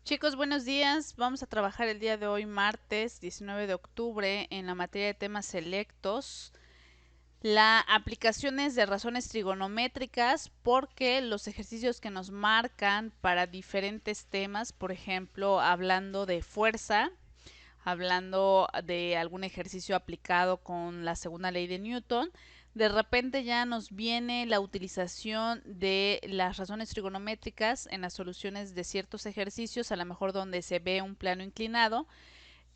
Chicos, buenos días. Vamos a trabajar el día de hoy, martes 19 de octubre, en la materia de temas selectos. La aplicación es de razones trigonométricas porque los ejercicios que nos marcan para diferentes temas, por ejemplo, hablando de fuerza, hablando de algún ejercicio aplicado con la segunda ley de Newton, de repente ya nos viene la utilización de las razones trigonométricas en las soluciones de ciertos ejercicios, a lo mejor donde se ve un plano inclinado.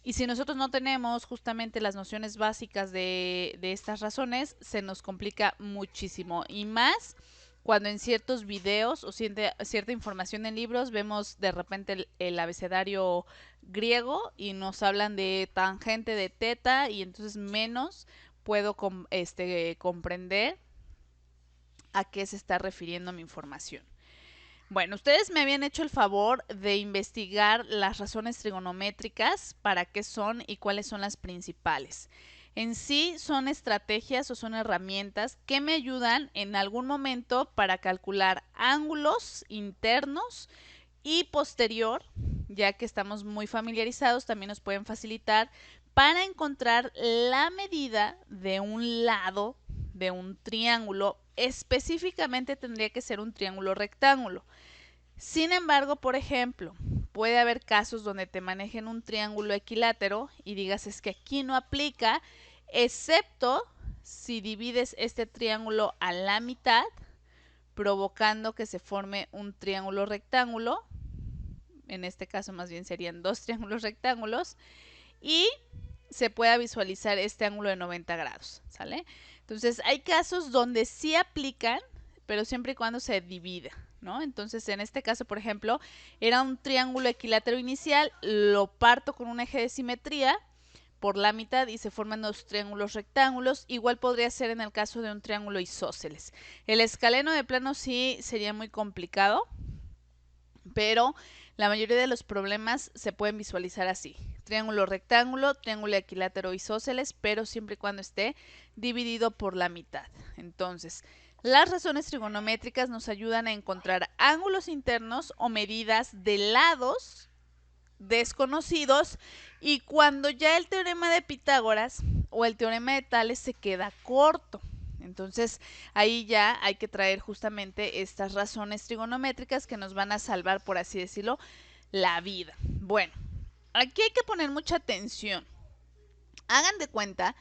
Y si nosotros no tenemos justamente las nociones básicas de estas razones, se nos complica muchísimo. Y más cuando en ciertos videos o cierta información en libros vemos de repente el abecedario griego y nos hablan de tangente de teta y entonces menos puedo comprender a qué se está refiriendo mi información. Bueno, ustedes me habían hecho el favor de investigar las razones trigonométricas, para qué son y cuáles son las principales. En sí son estrategias o son herramientas que me ayudan en algún momento para calcular ángulos internos y posterior, ya que estamos muy familiarizados, también nos pueden facilitar para encontrar la medida de un lado de un triángulo. Específicamente tendría que ser un triángulo rectángulo. Sin embargo, por ejemplo, puede haber casos donde te manejen un triángulo equilátero y digas es que aquí no aplica, excepto si divides este triángulo a la mitad, provocando que se forme un triángulo rectángulo. En este caso más bien serían dos triángulos rectángulos y se pueda visualizar este ángulo de 90 grados, ¿sale? Entonces hay casos donde sí aplican, pero siempre y cuando se divida, ¿no? Entonces en este caso, por ejemplo, era un triángulo equilátero inicial, lo parto con un eje de simetría por la mitad y se forman dos triángulos rectángulos. Igual podría ser en el caso de un triángulo isósceles. El escaleno de plano sí sería muy complicado, pero la mayoría de los problemas se pueden visualizar así: triángulo rectángulo, triángulo equilátero isósceles, pero siempre y cuando esté dividido por la mitad. Entonces, las razones trigonométricas nos ayudan a encontrar ángulos internos o medidas de lados desconocidos, y cuando ya el teorema de Pitágoras o el teorema de Tales se queda corto. Entonces ahí ya hay que traer justamente estas razones trigonométricas que nos van a salvar, por así decirlo, la vida. Bueno, aquí hay que poner mucha atención. Hagan de cuenta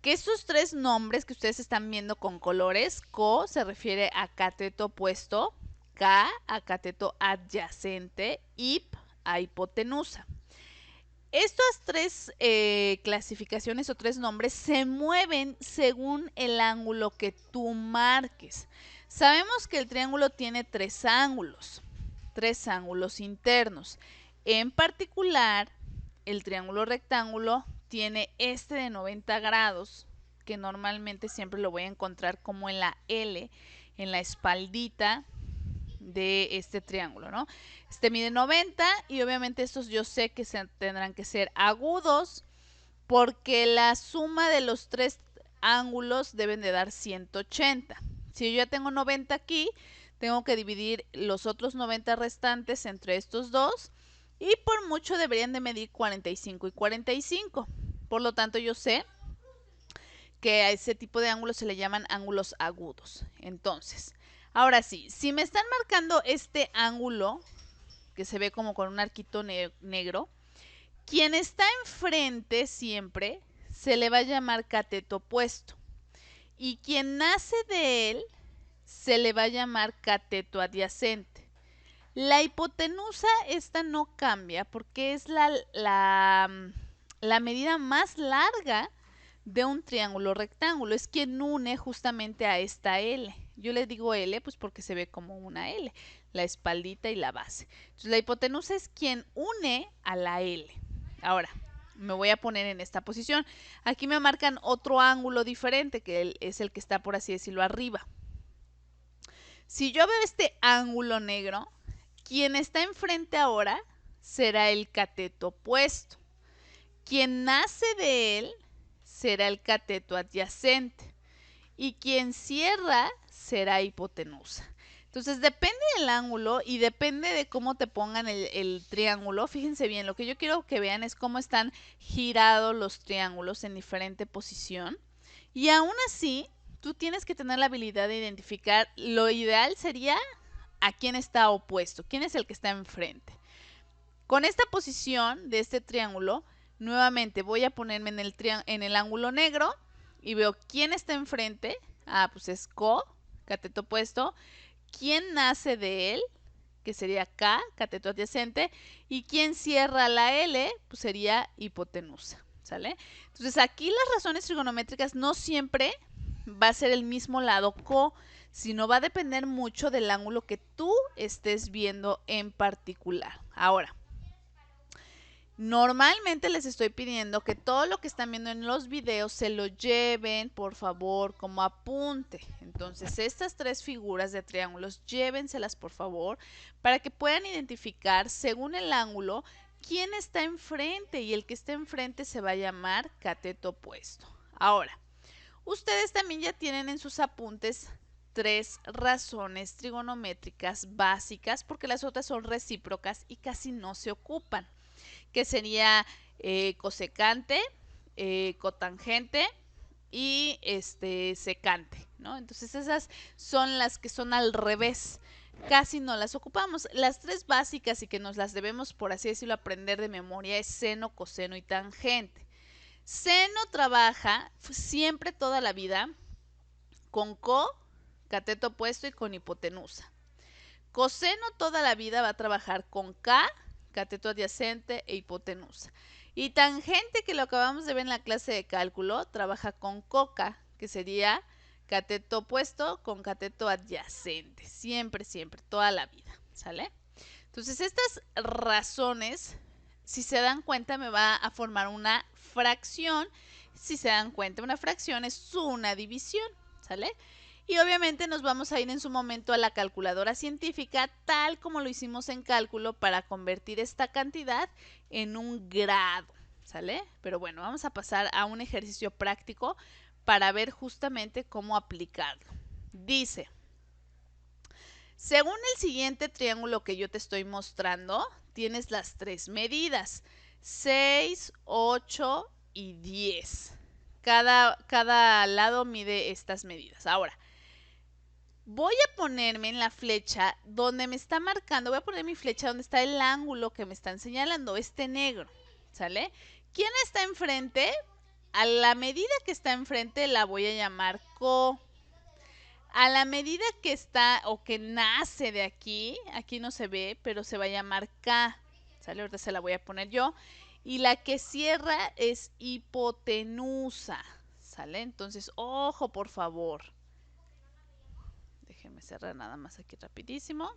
que estos tres nombres que ustedes están viendo con colores: co se refiere a cateto opuesto, k a cateto adyacente, hip a hipotenusa. Estas tres clasificaciones o tres nombres se mueven según el ángulo que tú marques. Sabemos que el triángulo tiene tres ángulos internos. En particular, el triángulo rectángulo tiene este de 90 grados, que normalmente siempre lo voy a encontrar como en la L, en la espaldita de este triángulo, ¿no? Este mide 90 y obviamente estos yo sé que tendrán que ser agudos, porque la suma de los tres ángulos deben de dar 180. Si yo ya tengo 90 aquí, tengo que dividir los otros 90 restantes entre estos dos, y por mucho deberían de medir 45 y 45. Por lo tanto, yo sé que a ese tipo de ángulos se le llaman ángulos agudos. Entonces, ahora sí, si me están marcando este ángulo, que se ve como con un arquito negro, quien está enfrente siempre se le va a llamar cateto opuesto. Y quien nace de él se le va a llamar cateto adyacente. La hipotenusa, esta no cambia porque es la medida más larga de un triángulo rectángulo. Es quien une justamente a esta L. Yo le digo L pues porque se ve como una L, la espaldita y la base. Entonces la hipotenusa es quien une a la L. Ahora, me voy a poner en esta posición. Aquí me marcan otro ángulo diferente, que es el que está, por así decirlo, arriba. Si yo veo este ángulo negro, quien está enfrente ahora será el cateto opuesto. Quien nace de él será el cateto adyacente. Y quien cierra será hipotenusa. Entonces depende del ángulo y depende de cómo te pongan el triángulo. Fíjense bien, lo que yo quiero que vean es cómo están girados los triángulos en diferente posición. Y aún así, tú tienes que tener la habilidad de identificar, lo ideal sería a quién está opuesto, quién es el que está enfrente. Con esta posición de este triángulo, nuevamente voy a ponerme en el ángulo negro y veo quién está enfrente. Ah, pues es Co, cateto opuesto. ¿Quién nace de él? Que sería K, cateto adyacente. Y quién cierra la L, pues sería hipotenusa. ¿Sale? Entonces aquí las razones trigonométricas no siempre va a ser el mismo lado Co, sino va a depender mucho del ángulo que tú estés viendo en particular. Ahora, normalmente les estoy pidiendo que todo lo que están viendo en los videos se lo lleven, por favor, como apunte. Entonces, estas tres figuras de triángulos, llévenselas, por favor, para que puedan identificar, según el ángulo, quién está enfrente. Y el que está enfrente se va a llamar cateto opuesto. Ahora, ustedes también ya tienen en sus apuntes tres razones trigonométricas básicas, porque las otras son recíprocas y casi no se ocupan, que sería cosecante, cotangente y secante, ¿no? Entonces esas son las que son al revés. Casi no las ocupamos. Las tres básicas y que nos las debemos, por así decirlo, aprender de memoria es seno, coseno y tangente. Seno trabaja siempre toda la vida con co, cateto opuesto y con hipotenusa. Coseno toda la vida va a trabajar con K, cateto adyacente e hipotenusa. Y tangente, que lo acabamos de ver en la clase de cálculo, trabaja con coca, que sería cateto opuesto con cateto adyacente. Siempre, siempre, toda la vida. ¿Sale? Entonces, estas razones, si se dan cuenta, me va a formar una fracción. Si se dan cuenta, una fracción es una división. ¿Sale? Y obviamente nos vamos a ir en su momento a la calculadora científica, tal como lo hicimos en cálculo, para convertir esta cantidad en un grado, ¿sale? Pero bueno, vamos a pasar a un ejercicio práctico para ver justamente cómo aplicarlo. Dice, según el siguiente triángulo que yo te estoy mostrando, tienes las tres medidas, 6, 8 y 10. Cada lado mide estas medidas. Ahora, voy a ponerme en la flecha donde me está marcando, voy a poner mi flecha donde está el ángulo que me están señalando, este negro, ¿sale? ¿Quién está enfrente? A la medida que está enfrente la voy a llamar Co. A la medida que está o que nace de aquí, aquí no se ve, pero se va a llamar K, ¿sale? Ahorita se la voy a poner yo. Y la que cierra es hipotenusa, ¿sale? Entonces, ojo, por favor. Déjenme cerrar nada más aquí rapidísimo.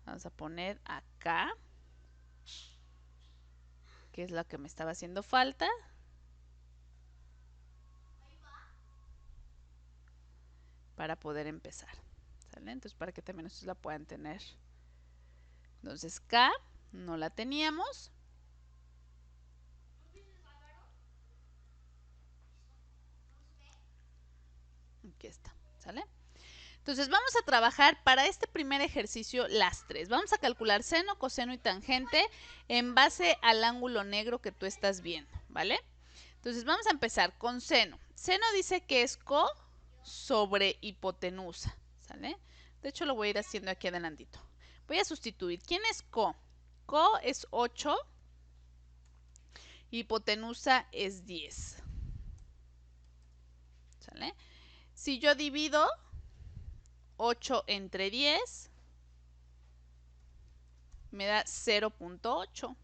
Vamos a poner acá, que es la que me estaba haciendo falta. Para poder empezar. ¿Sale? Entonces, para que también ustedes la puedan tener. Entonces, K no la teníamos. Aquí está. ¿Sale? Entonces vamos a trabajar para este primer ejercicio las tres. Vamos a calcular seno, coseno y tangente en base al ángulo negro que tú estás viendo, ¿vale? Entonces vamos a empezar con seno. Seno dice que es co sobre hipotenusa, ¿sale? De hecho lo voy a ir haciendo aquí adelantito. Voy a sustituir. ¿Quién es co? Co es 8, hipotenusa es 10, ¿sale? Si yo divido 8 entre 10, me da 0.8,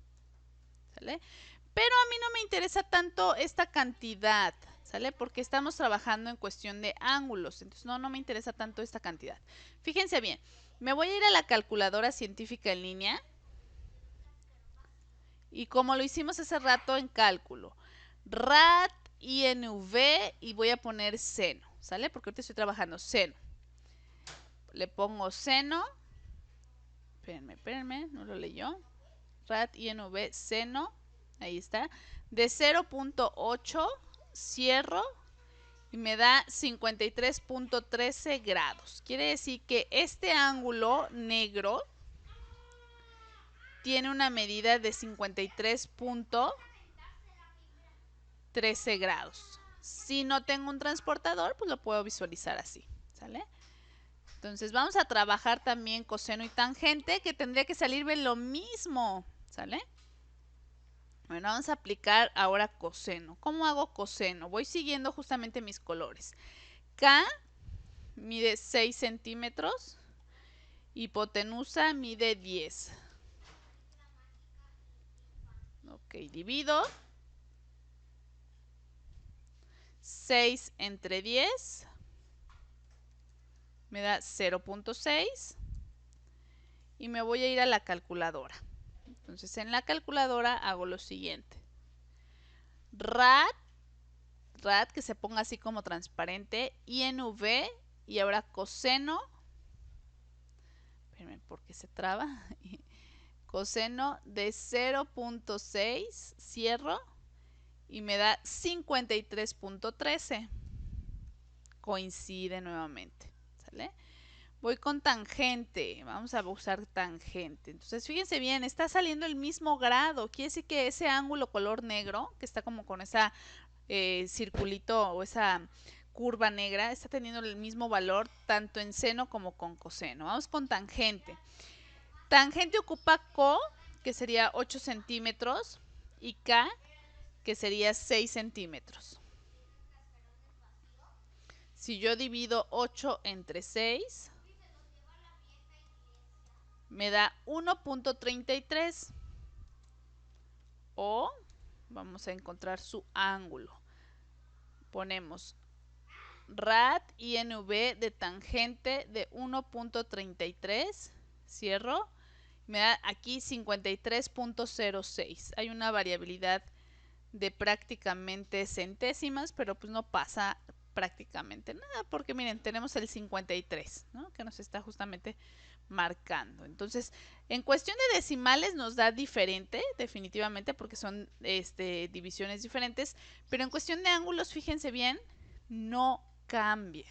¿sale? Pero a mí no me interesa tanto esta cantidad, ¿sale? Porque estamos trabajando en cuestión de ángulos, entonces no me interesa tanto esta cantidad. Fíjense bien, me voy a ir a la calculadora científica en línea y como lo hicimos hace rato en cálculo, RAD, INV y voy a poner seno, ¿sale? Porque ahorita estoy trabajando seno. Le pongo seno. Espérenme, no lo leyó. RAD, INV, seno. Ahí está. De 0.8 cierro y me da 53.13 grados. Quiere decir que este ángulo negro tiene una medida de 53.13 grados. Si no tengo un transportador, pues lo puedo visualizar así, ¿sale? Entonces vamos a trabajar también coseno y tangente, que tendría que salirme lo mismo, ¿sale? Bueno, vamos a aplicar ahora coseno. ¿Cómo hago coseno? Voy siguiendo justamente mis colores. K mide 6 centímetros, hipotenusa mide 10. Ok, divido 6 entre 10, me da 0.6 y me voy a ir a la calculadora. Entonces en la calculadora hago lo siguiente. Rad, que se ponga así como transparente, INV y ahora coseno. Espérenme porque se traba. Coseno de 0.6, cierro y me da 53.13. Coincide nuevamente, ¿sale? Voy con tangente, vamos a usar tangente. Entonces fíjense bien, está saliendo el mismo grado. Quiere decir que ese ángulo color negro, que está como con esa circulito o esa curva negra, está teniendo el mismo valor tanto en seno como con coseno. Vamos con tangente. Tangente ocupa co, que sería 8 centímetros, y k, que sería 6 centímetros. Si yo divido 8 entre 6, me da 1.33. O vamos a encontrar su ángulo. Ponemos rad INV de tangente de 1.33. Cierro. Me da aquí 53.06. Hay una variabilidad de prácticamente centésimas, pero pues no pasa prácticamente nada, porque miren, tenemos el 53, ¿no? Que nos está justamente marcando. Entonces, en cuestión de decimales nos da diferente, definitivamente, porque son divisiones diferentes, pero en cuestión de ángulos, fíjense bien, no cambia.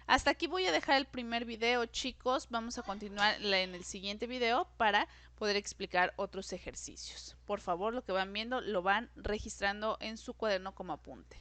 Hasta aquí voy a dejar el primer video, chicos. Vamos a continuar en el siguiente video para poder explicar otros ejercicios. Por favor, lo que van viendo lo van registrando en su cuaderno como apunte.